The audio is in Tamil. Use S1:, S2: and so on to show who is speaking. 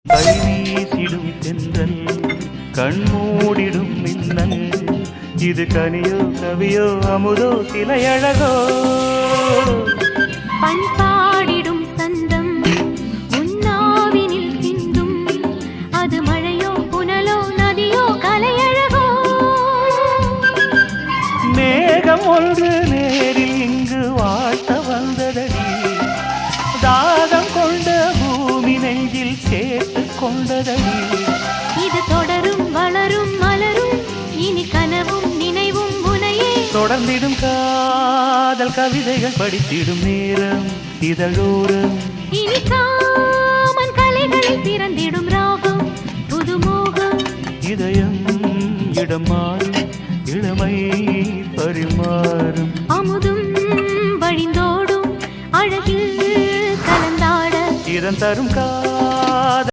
S1: கைவீசிடும் தென்றல் கண்மூடிடும் மின்னல் இது கனியோ கவியோ அமுதோ சிலையழகோ
S2: பண்பாடிடும் சந்தம் உன்னாவினில் சிந்தும் அது மழையோ புனலோ நதியோ கலையழகோ
S1: மேகம் ஒன்று நேரில் இங்கு வாழ்த்த வந்ததடி தாகம் கொண்ட பூமி நெஞ்சில் சேர்த்து கொண்டதடி
S2: இது தொடரும் வளரும் மலரும் இனி கனவும் நினைவும் முனையே
S1: தொடர்ந்திடும் காதல் கவிதைகள் படித்திடும் நேரம் இதழோரம்
S2: இனி காமன் கலைகளில் திற